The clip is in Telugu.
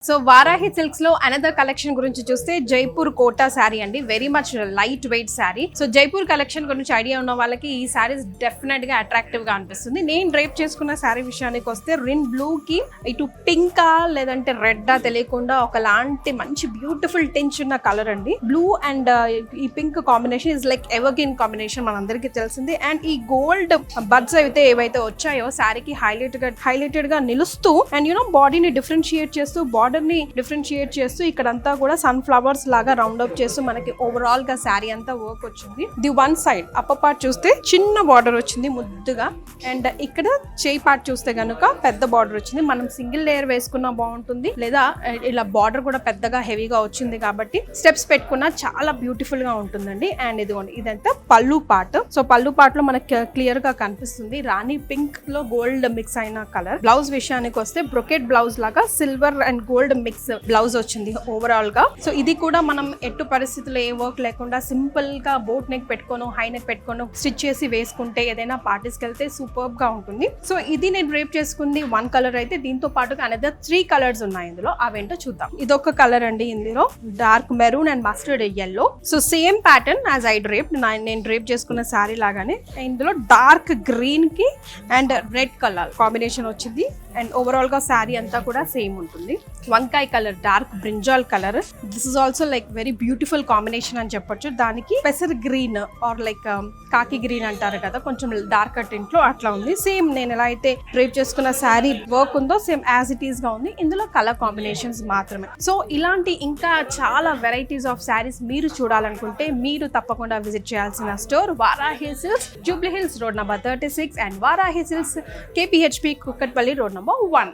సో వారాహి సిల్క్స్ లో అనదర్ కలెక్షన్ గురించి చూస్తే జైపూర్ కోటా శారీ అండి. Very much light weight sari. So Jaipur collection గురించి ఐడియా ఉన్న వాళ్ళకి ఈ శారీస్ డెఫినెట్ గా అట్రాక్టివ్ గా అనిపిస్తుంది. నేను డ్రైప్ చేసుకున్న శారీ విషయానికి వస్తే రిన్ బ్లూ కి ఇటు పింకా లేదంటే రెడ్డా తెలియకుండా ఒకలాంటి మంచి బ్యూటిఫుల్ టెంచ్ ఉన్న కలర్ అండి. బ్లూ అండ్ ఈ pink combination is like evergreen combination మనందరికీ తెలిసింది. అండ్ ఈ గోల్డ్ బడ్స్ అయితే ఏవైతే వచ్చాయో శారీకి హైలైటెడ్ గా నిలుస్తూ అండ్ బాడీని డిఫరెన్షియేట్ చేస్తూ ని డిఫరెన్షియేట్ చేస్తూ ఇక్కడంతా కూడా సన్ ఫ్లవర్స్ లాగా రౌండ్ అప్ చేస్తూ మనకి ఓవరాల్ గా శారీ అంతా వర్క్ వచ్చింది. The one side upper part చూస్తే చిన్న బార్డర్ వచ్చింది ముద్దుగా. అండ్ ఇక్కడ చేయి పార్ట్ చూస్తే గనుక పెద్ద బార్డర్ వచ్చింది. మనం సింగిల్ లేయర్ వేసుకున్నా బాగుంటుంది, లేదా ఇలా బార్డర్ కూడా పెద్దగా హెవీగా వచ్చింది కాబట్టి స్టెప్స్ పెట్టుకున్నా చాలా బ్యూటిఫుల్ గా ఉంటుందండి. అండ్ ఇదిగోండి ఇదంతా పళ్ళు పార్ట్. సో పళ్ళు పార్ట్ లో మనకి క్లియర్ గా కనిపిస్తుంది రాణి పింక్ లో గోల్డ్ మిక్స్ అయిన కలర్. బ్లౌజ్ విషయానికి వస్తే బ్రొకెట్ బ్లౌజ్ లాగా silver and gold mix blouse వచ్చింది ఓవరాల్ గా. సో ఇది కూడా మనం ఎట్టు పరిస్థితుల్లో ఏ వర్క్ లేకుండా సింపుల్ గా బోట్ నెక్ పెట్టుకోను హై నెక్ పెట్టుకోను స్టిచ్ చేసి వేసుకుంటే ఏదైనా పార్టీస్ కి వెళ్తే సూపర్ గా ఉంటుంది. సో ఇది నేను డ్రేప్ చేసుకుంది వన్ కలర్ అయితే, దీంతో పాటుగా అనదర్ 3 కలర్స్ ఉన్నాయి ఇందులో. అవేంటో చూద్దాం. ఇదొక కలర్ అండి, ఇందులో dark maroon and mustard yellow. So same pattern as I drape, నేను డ్రేప్ చేసుకున్న శారీ లాగానే ఇందులో డార్క్ గ్రీన్ కి అండ్ రెడ్ కలర్ కాంబినేషన్ వచ్చింది. అండ్ ఓవరాల్ గా శారీ అంతా కూడా సేమ్ ఉంటుంది. వంకాయ colour, dark brinjal colour. This is also like very beautiful combination అని చెప్పొచ్చు. దానికి పెసర్ గ్రీన్ ఆర్ లైక్ కాకి గ్రీన్ అంటారు కదా, కొంచెం డార్క్ టింట్ లో అట్లా ఉంది. సేమ్ నేను ఎలా అయితే డ్రైప్ చేసుకున్న శారీ వర్క్ ఉందో సేమ్ యాజ్ ఇట్ ఈస్ గా ఉంది. ఇందులో కలర్ కాంబినేషన్స్ మాత్రమే. సో ఇలాంటి ఇంకా చాలా వెరైటీస్ ఆఫ్ శారీస్ మీరు చూడాలనుకుంటే మీరు తప్పకుండా విజిట్ చేయాల్సిన store Varahi silks, Jubilee hills road number 36 and Varahi silks KPHP Kukatpally road number 1.